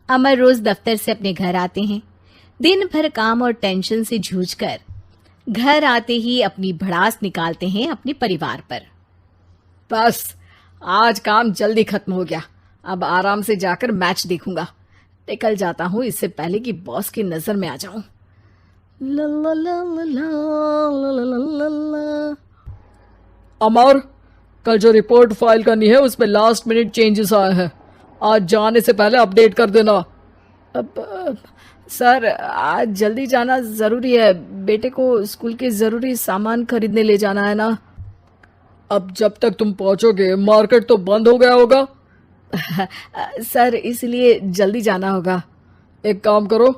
अमर रोज दफ्तर से अपने घर आते हैं। दिन भर काम और टेंशन से जूझकर घर आते ही अपनी भड़ास निकालते हैं अपने परिवार पर। बस आज काम जल्दी खत्म हो गया, अब आराम से जाकर मैच देखूंगा। निकल जाता हूँ इससे पहले कि बॉस की नजर में आ जाऊं। ला ला ला ला ला ला ला ला। अमर, कल जो रिपोर्ट फाइल करनी है उसमें लास्ट मिनट चेंजेस आए हैं, आज जाने से पहले अपडेट कर देना। अब सर, आज जल्दी जाना जरूरी है, बेटे को स्कूल के जरूरी सामान खरीदने ले जाना है ना। अब जब तक तुम पहुंचोगे मार्केट तो बंद हो गया होगा। सर, इसलिए जल्दी जाना होगा। एक काम करो,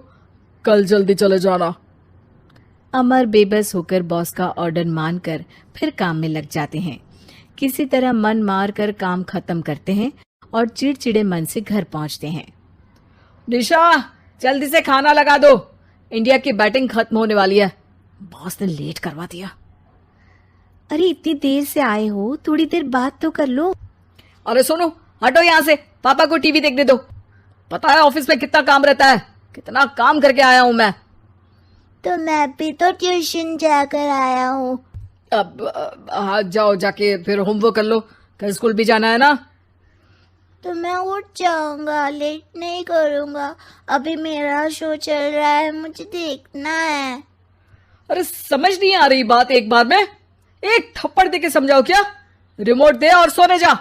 कल जल्दी चले जाना। अमर बेबस होकर बॉस का ऑर्डर मानकर फिर काम में लग जाते हैं। किसी तरह मन मार कर काम खत्म करते हैं और चिड़चिड़े मन से घर पहुंचते हैं। निशा, जल्दी से खाना लगा दो, इंडिया की बैटिंग खत्म होने वाली है। बॉस ने लेट करवा दिया। अरे इतनी देर से आए हो, थोड़ी देर बात तो कर लो। अरे सुनो, हटो यहाँ से, पापा को टीवी देखने दो। पता है ऑफिस में कितना काम रहता है, कितना काम करके आया हूँ मैं। तो मैं भी तो ट्यूशन जाकर आया हूँ। अब हाँ, जाओ जाके फिर होमवर्क कर लो, कल स्कूल भी जाना है ना। तो मैं उठ जाऊंगा, लेट नहीं करूंगा, अभी मेरा शो चल रहा है, मुझे देखना है। अरे समझ नहीं आ रही बात, एक बार में एक थप्पड़ दे के समझाओ क्या। रिमोट दे और सोने जा।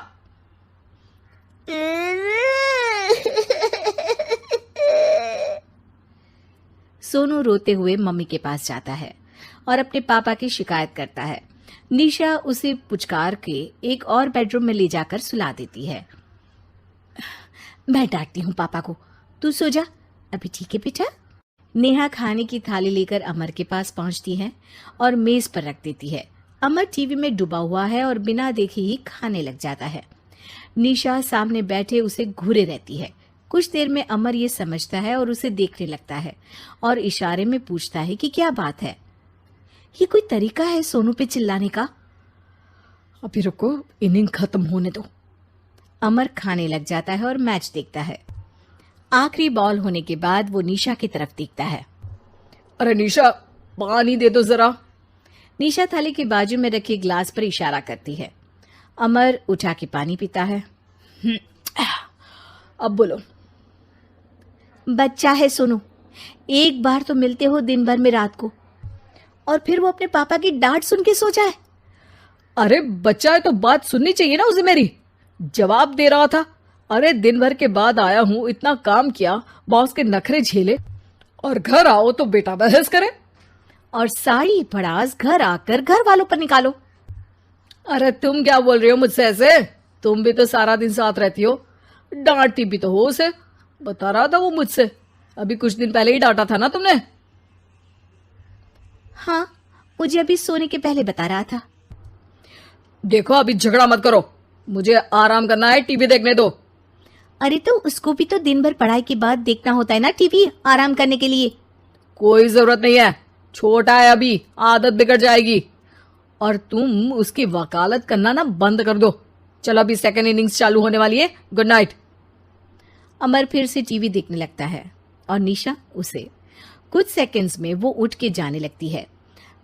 सोनू रोते हुए मम्मी के पास जाता है और अपने पापा की शिकायत करता है। निशा उसे पुचकार के एक और बेडरूम में ले जाकर सुला देती है। मैं डांटती हूँ पापा को, तू सो जा अभी, ठीक है बेटा। नेहा खाने की थाली लेकर अमर के पास पहुंचती है और मेज पर रख देती है। अमर टीवी में डूबा हुआ है और बिना देखे ही खाने लग जाता है। निशा सामने बैठे उसे घूरे रहती है। कुछ देर में अमर ये समझता है और उसे देखने लगता है और इशारे में पूछता है कि क्या बात है। ये कोई तरीका है सोनू पे चिल्लाने का? अभी रुको, इनिंग खत्म होने दो। अमर खाने लग जाता है और मैच देखता है। आखिरी बॉल होने के बाद वो निशा की तरफ देखता है। अरे निशा, पानी दे दो जरा। निशा थाली के बाजू में रखे ग्लास पर इशारा करती है। अमर उठा के पानी पीता है। अब बोलो। बच्चा है सोनू, एक बार तो मिलते हो दिन भर में रात को, और फिर वो अपने पापा की डांट सुन के सो जाए। अरे बच्चा है तो बात सुननी चाहिए ना उसे मेरी। जवाब दे रहा था। अरे दिन भर के बाद आया हूँ, इतना काम किया, बॉस के नखरे झेले, और घर आओ तो बेटा बहस करे। और सारी भड़ास घर आकर घर वालों पर निकालो। अरे तुम क्या बोल रही हो मुझसे ऐसे? तुम भी तो सारा दिन साथ रहती हो, डांटती भी तो हो उसे। बता रहा था वो मुझसे, अभी कुछ दिन पहले ही डांटा था ना तुमने। हाँ, मुझे अभी सोने के पहले बता रहा था। देखो अभी झगड़ा मत करो, मुझे आराम करना है, टीवी देखने दो। अरे तो उसको भी तो दिन भर पढ़ाई के बाद देखना होता है ना टीवी, आराम करने के लिए। कोई जरूरत नहीं है, छोटा है अभी, आदत बिगड़ जाएगी। और तुम उसकी वकालत करना ना बंद कर दो। चलो अभी सेकंड इनिंग्स चालू होने वाली है, गुड नाइट। अमर फिर से टीवी देखने लगता है और निशा उसे। कुछ सेकंड्स में वो उठ के जाने लगती है।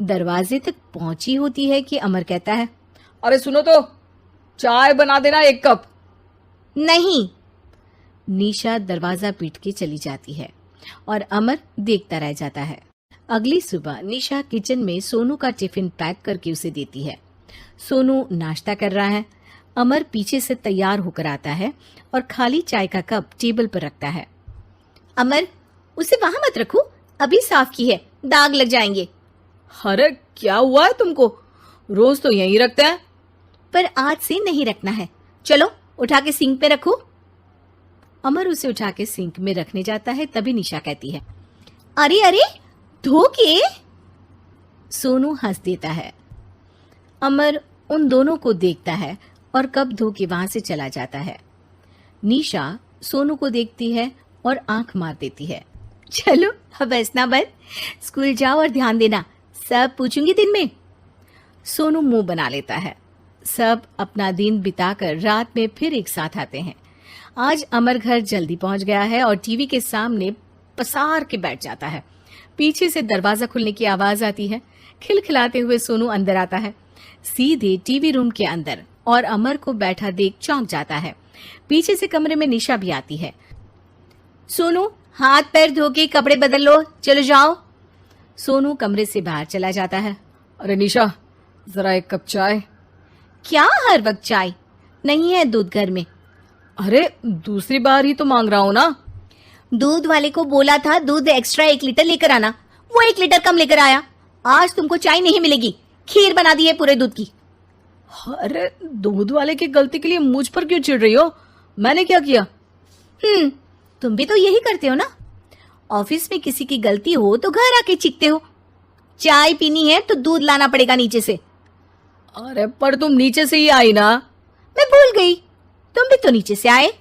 दरवाजे तक पहुंची होती है कि अमर कहता है, अरे सुनो तो, चाय बना देना 1 कप। नहीं। निशा दरवाजा पीट के चली जाती है और अमर देखता रह जाता है। अगली सुबह निशा किचन में सोनू का टिफिन पैक करके उसे देती है। सोनू नाश्ता कर रहा है। अमर पीछे से तैयार होकर आता है और खाली चाय का कप टेबल पर रखता है। अमर, उसे वहां मत रखो, अभी साफ की है, दाग लग जाएंगे। अरे क्या हुआ है तुमको, रोज तो यहीं रखते हैं। पर आज से नहीं रखना है, चलो उठा के सिंक पे रखो। अमर उसे उठा के सिंक में रखने जाता है, तभी निशा कहती है, अरे अरे धो के। सोनू हंस देता है। अमर उन दोनों को देखता है और कप धो के वहां से चला जाता है। निशा सोनू को देखती है और आंख मार देती है। चलो अब हंसना बंद, स्कूल जाओ और ध्यान देना, सब पूछूंगी दिन में। सोनू मुंह बना लेता है। सब अपना दिन बिताकर रात में फिर एक साथ आते हैं। आज अमर घर जल्दी पहुंच गया है और टीवी के सामने पसार के बैठ जाता है। पीछे से दरवाजा खुलने की आवाज आती है। खिलखिलाते हुए सोनू अंदर आता है, सीधे टीवी रूम के अंदर, और अमर को बैठा देख चौंक जाता है। पीछे से कमरे में निशा भी आती है। सोनू, हाथ पैर धो के कपड़े बदल लो, चलो जाओ। सोनू कमरे से बाहर चला जाता है। अरे निशा, जरा एक कप चाय। क्या हर वक्त चाय? नहीं है दूध घर में। अरे दूसरी बार ही तो मांग रहा हूँ ना। दूध वाले को बोला था दूध एक्स्ट्रा 1 लीटर लेकर आना, वो 1 लीटर कम लेकर आया। आज तुमको चाय नहीं मिलेगी, खीर बना दी है पूरे दूध की। अरे दूध वाले की गलती के लिए मुझ पर क्यों चिढ़ रही हो? मैंने क्या किया? तुम भी तो यही करते हो ना। ऑफिस में किसी की गलती हो तो घर आके चीखते हो। चाय पीनी है तो दूध लाना पड़ेगा नीचे से। अरे पर तुम नीचे से ही आई ना। मैं भूल गई, तुम भी तो नीचे से आए।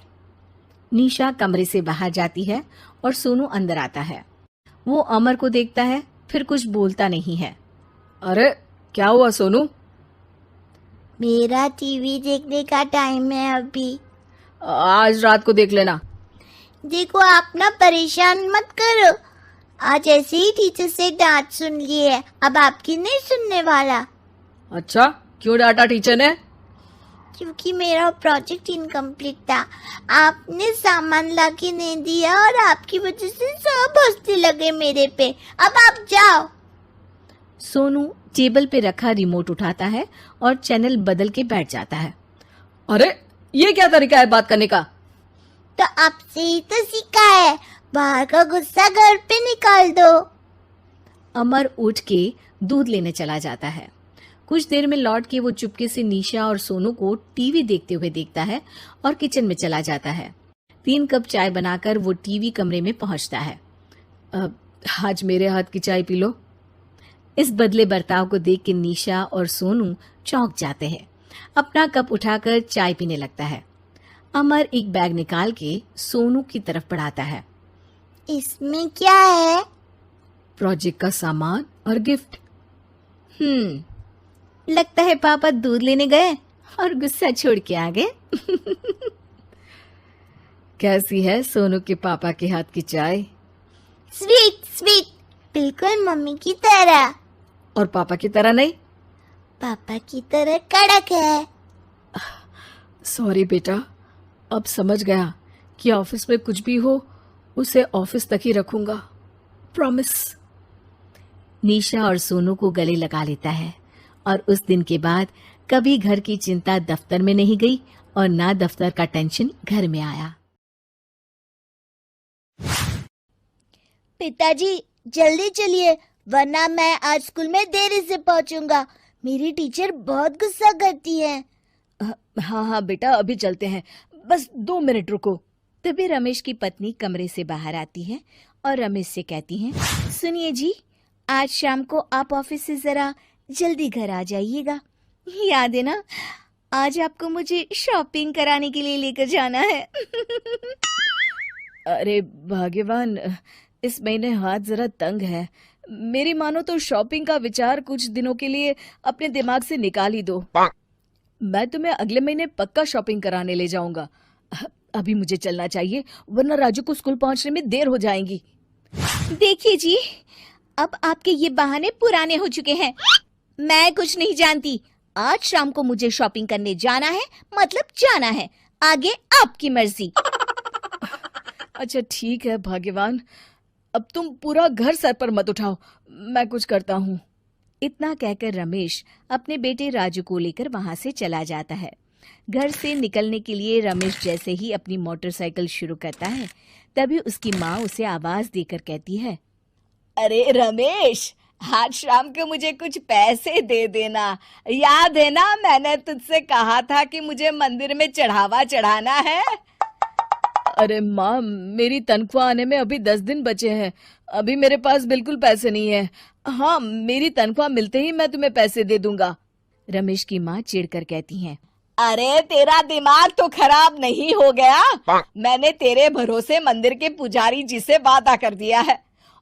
निशा कमरे से बाहर जाती है और सोनू अंदर आता है। वो अमर को देखता है, फिर कुछ बोलता नहीं है। अरे क्या हुआ सोनू? मेरा टीवी देखने का टाइम है अभी। आज रात को देख लेना। देखो आप ना परेशान मत करो। आज ऐसे ही टीचर से डांट सुन ली है, अब आपकी नहीं सुनने वाला। अच्छा, क्यों डांटा टीचर ने? क्योंकि मेरा प्रोजेक्ट इनकम्प्लीट था। आपने सामान लाके नहीं दिया और आपकी वजह से सब हंसने लगे मेरे पे। अब आप जाओ। सोनू टेबल पे रखा रिमोट उठाता है और चैनल बदल के बैठ जाता है। अरे ये क्या तरीका है बात करने का? तो आपसे ही तो सीखा है, बाहर का गुस्सा घर पे निकाल दो। अमर उठ के दूध लेने चला जाता है। कुछ देर में लौट के वो चुपके से निशा और सोनू को टीवी देखते हुए देखता है और किचन में चला जाता है। 3 कप चाय बनाकर वो टीवी कमरे में पहुंचता है। आज मेरे हाथ की चाय पी लो। इस बदले बर्ताव को देख के निशा और सोनू चौंक जाते हैं। अपना कप उठाकर चाय पीने लगता है। अमर एक बैग निकाल के सोनू की तरफ बढ़ाता है। इसमें क्या है? प्रोजेक्ट का सामान और गिफ्ट। लगता है पापा दूध लेने गए और गुस्सा छोड़ के आ गए। कैसी है सोनू के पापा के हाथ की चाय? स्वीट स्वीट, बिल्कुल मम्मी की तरह। और पापा की तरह नहीं? पापा की तरह कड़क है। सॉरी बेटा, अब समझ गया कि ऑफिस में कुछ भी हो उसे ऑफिस तक ही रखूंगा, प्रॉमिस। निशा और सोनू को गले लगा लेता है और उस दिन के बाद कभी घर की चिंता दफ्तर में नहीं गई और ना दफ्तर का टेंशन घर में आया। पिताजी जल्दी चलिए, वरना मैं आज स्कूल में देरी से पहुंचूंगा। मेरी टीचर बहुत गुस्सा करती है। हाँ बेटा, अभी चलते हैं, बस 2 मिनट रुको। तभी रमेश की पत्नी कमरे से बाहर आती है और रमेश से कहती हैं, सुनिए जी, आज शाम को आप ऑफिस से जरा जल्दी घर आ जाइएगा। याद है ना, आज आपको मुझे शॉपिंग कराने के लिए लेकर जाना है। अरे भाग्यवान, इस महीने हाथ जरा तंग है। मेरी मानो तो शॉपिंग का विचार कुछ दिनों के लिए अपने दिमाग से निकाल ही दो। मैं तुम्हें अगले महीने पक्का शॉपिंग कराने ले जाऊंगा। अभी मुझे चलना चाहिए, वरना राजू को स्कूल पहुंचने में देर हो जाएगी। देखिए जी, अब आपके ये बहाने पुराने हो चुके हैं। मैं कुछ नहीं जानती। आज शाम को मुझे शॉपिंग करने जाना है, मतलब जाना है। आगे आपकी मर्जी। अच्छा ठीक है भाग्यवान, अब तुम पूरा घर सर पर मत उठाओ, मैं कुछ करता हूँ। इतना कहकर रमेश अपने बेटे राजू को लेकर वहां से चला जाता है। घर से निकलने के लिए रमेश जैसे ही अपनी मोटरसाइकिल शुरू करता है, तभी उसकी माँ उसे आवाज देकर कहती है, अरे रमेश, आज शाम को मुझे कुछ पैसे दे देना। याद है ना, मैंने तुझसे कहा था कि मुझे मंदिर में चढ़ावा चढ़ाना है। अरे माँ, मेरी तनख्वाह आने में अभी 10 दिन बचे हैं। अभी मेरे पास बिल्कुल पैसे नहीं है। हाँ, मेरी तनख्वाह मिलते ही मैं तुम्हें पैसे दे दूंगा। रमेश की माँ चिढ़कर कहती हैं, अरे तेरा दिमाग तो खराब नहीं हो गया? मैंने तेरे भरोसे मंदिर के पुजारी जी से वादा कर दिया है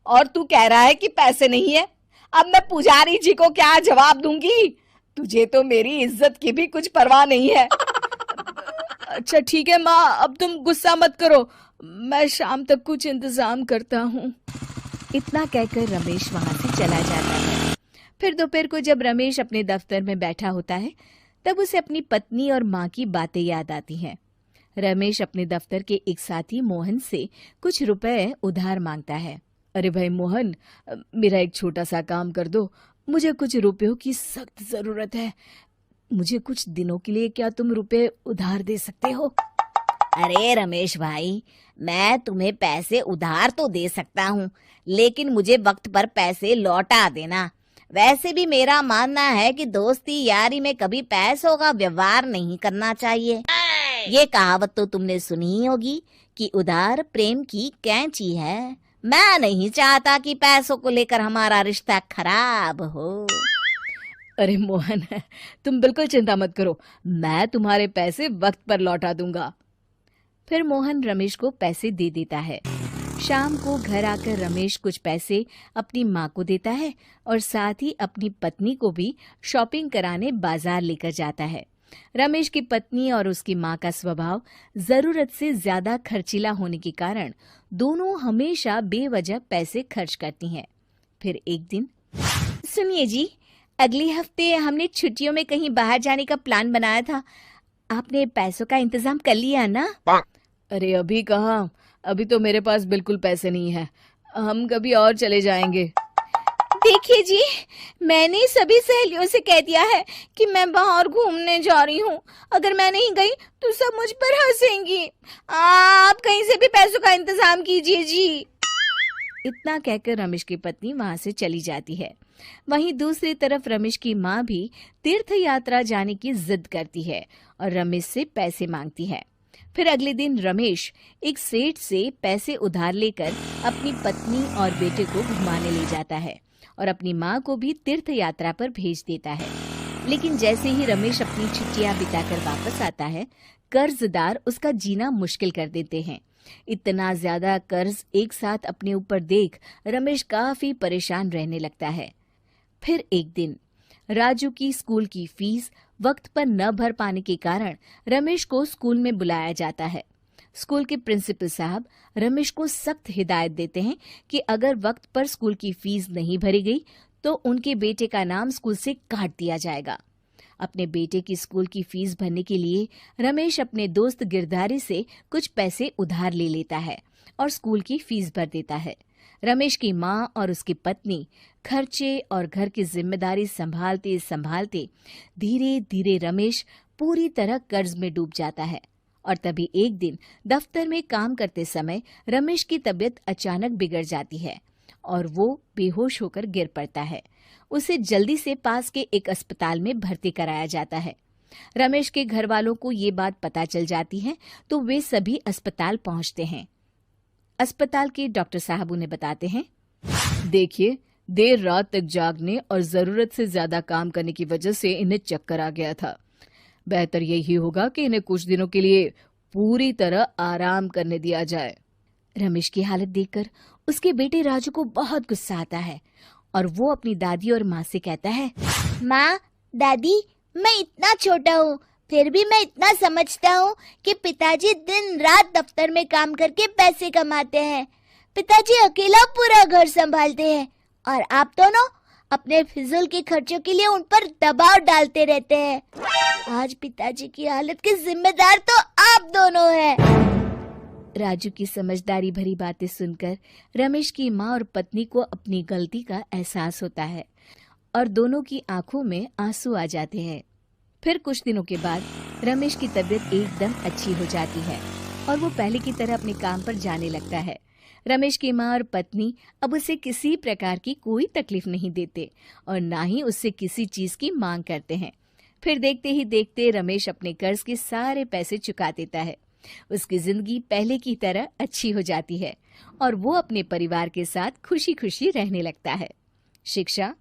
और तू कह रहा है कि पैसे नहीं है। अब मैं पुजारी जी को क्या जवाब दूंगी? तुझे तो मेरी इज्जत की भी कुछ परवाह नहीं है। अच्छा ठीक है माँ, अब तुम गुस्सा मत करो, मैं शाम तक कुछ इंतजाम करता हूँ। इतना कहकर रमेश वहां से चला जाता है। फिर दोपहर को जब रमेश अपने दफ्तर में बैठा होता है, तब उसे अपनी पत्नी और माँ की बातें याद आती हैं। रमेश अपने दफ्तर के एक साथी मोहन से कुछ रुपए उधार मांगता है। अरे भाई मोहन, मेरा एक छोटा सा काम कर दो, मुझे कुछ रुपयों की सख्त जरूरत है। मुझे कुछ दिनों के लिए क्या तुम रुपए उधार दे सकते हो? अरे रमेश भाई, मैं तुम्हें पैसे उधार तो दे सकता हूँ, लेकिन मुझे वक्त पर पैसे लौटा देना। वैसे भी मेरा मानना है कि दोस्ती यारी में कभी पैसों का व्यवहार नहीं करना चाहिए। ये कहावत तो तुमने सुनी ही होगी कि उधार प्रेम की कैंची है। मैं नहीं चाहता कि पैसों को लेकर हमारा रिश्ता खराब हो। अरे मोहन, तुम बिल्कुल चिंता मत करो, मैं तुम्हारे पैसे वक्त पर लौटा दूंगा। फिर मोहन रमेश को पैसे दे देता है। शाम को घर आकर रमेश कुछ पैसे अपनी माँ को देता है और साथ ही अपनी पत्नी को भी शॉपिंग कराने बाजार लेकर जाता है। रमेश की पत्नी और उसकी माँ का स्वभाव जरूरत से ज्यादा खर्चीला होने के कारण दोनों हमेशा बेवजह पैसे खर्च करती हैं। फिर एक दिन, सुनिए जी, अगले हफ्ते हमने छुट्टियों में कहीं बाहर जाने का प्लान बनाया था। आपने पैसों का इंतजाम कर लिया ना? अरे अभी कहाँ, अभी तो मेरे पास बिल्कुल पैसे नहीं है, हम कभी और चले जाएंगे। देखिए जी, मैंने सभी सहेलियों से कह दिया है कि मैं बाहर घूमने जा रही हूँ। अगर मैं नहीं गई तो सब मुझ पर हंसेंगी। आप कहीं से भी पैसों का इंतजाम कीजिए जी। इतना कहकर रमेश की पत्नी वहां से चली जाती है। वहीं दूसरी तरफ रमेश की माँ भी तीर्थ यात्रा जाने की जिद करती है और रमेश से पैसे मांगती है। फिर अगले दिन रमेश एक सेठ से पैसे उधार लेकर अपनी पत्नी और बेटे को घुमाने ले जाता है और अपनी माँ को भी तीर्थ यात्रा पर भेज देता है। लेकिन जैसे ही रमेश अपनी छुट्टियां बिताकर वापस आता है, कर्जदार उसका जीना मुश्किल कर देते हैं। इतना ज्यादा कर्ज एक साथ अपने ऊपर देख रमेश काफी परेशान रहने लगता है। फिर एक दिन राजू की स्कूल की फीस वक्त पर न भर पाने के कारण रमेश को स्कूल में बुलाया जाता है। स्कूल के प्रिंसिपल साहब रमेश को सख्त हिदायत देते हैं कि अगर वक्त पर स्कूल की फीस नहीं भरी गई तो उनके बेटे का नाम स्कूल से काट दिया जाएगा। अपने बेटे की स्कूल की फीस भरने के लिए रमेश अपने दोस्त गिरधारी से कुछ पैसे उधार ले लेता है और स्कूल की फीस भर देता है। रमेश की माँ और उसकी पत्नी खर्चे और घर की जिम्मेदारी संभालते संभालते धीरे धीरे रमेश पूरी तरह कर्ज में डूब जाता है। और तभी एक दिन दफ्तर में काम करते समय रमेश की तबीयत अचानक बिगड़ जाती है और वो बेहोश होकर गिर पड़ता है। उसे जल्दी से पास के एक अस्पताल में भर्ती कराया जाता है। रमेश के घर वालों को ये बात पता चल जाती है तो वे सभी अस्पताल पहुंचते हैं। अस्पताल के डॉक्टर साहब उन्हें बताते हैं, देखिए, देर रात तक जागने और जरूरत से ज्यादा काम करने की वजह से इन्हें चक्कर आ गया था। बेहतर यही होगा कि इन्हें कुछ दिनों के लिए पूरी तरह आराम करने दिया जाए। रमेश की हालत देखकर उसके बेटे राजू को बहुत गुस्सा आता है और वो अपनी दादी और माँ से कहता है, माँ, दादी, मैं इतना छोटा हूँ, फिर भी मैं इतना समझता हूँ कि पिताजी दिन रात दफ्तर में काम करके पैसे कमाते हैं। पिताजी अकेला पूरा घर संभालते हैं और आप दोनों अपने फिजूल के खर्चों के लिए उन पर दबाव डालते रहते हैं। आज पिताजी की हालत के जिम्मेदार तो आप दोनों हैं। राजू की समझदारी भरी बातें सुनकर रमेश की माँ और पत्नी को अपनी गलती का एहसास होता है और दोनों की आंखों में आंसू आ जाते हैं। फिर कुछ दिनों के बाद रमेश की तबीयत एकदम अच्छी हो जाती है और वो पहले की तरह अपने काम पर जाने लगता है। रमेश की माँ और पत्नी अब उसे किसी प्रकार की कोई तकलीफ नहीं देते और ना ही उससे किसी चीज की मांग करते हैं। फिर देखते ही देखते रमेश अपने कर्ज के सारे पैसे चुका देता है। उसकी जिंदगी पहले की तरह अच्छी हो जाती है और वो अपने परिवार के साथ खुशी खुशी रहने लगता है। शिक्षा,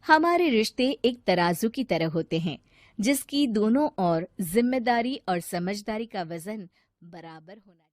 हमारे रिश्ते एक तराजू की तरह होते हैं जिसकी दोनों ओर जिम्मेदारी और समझदारी का वजन बराबर होना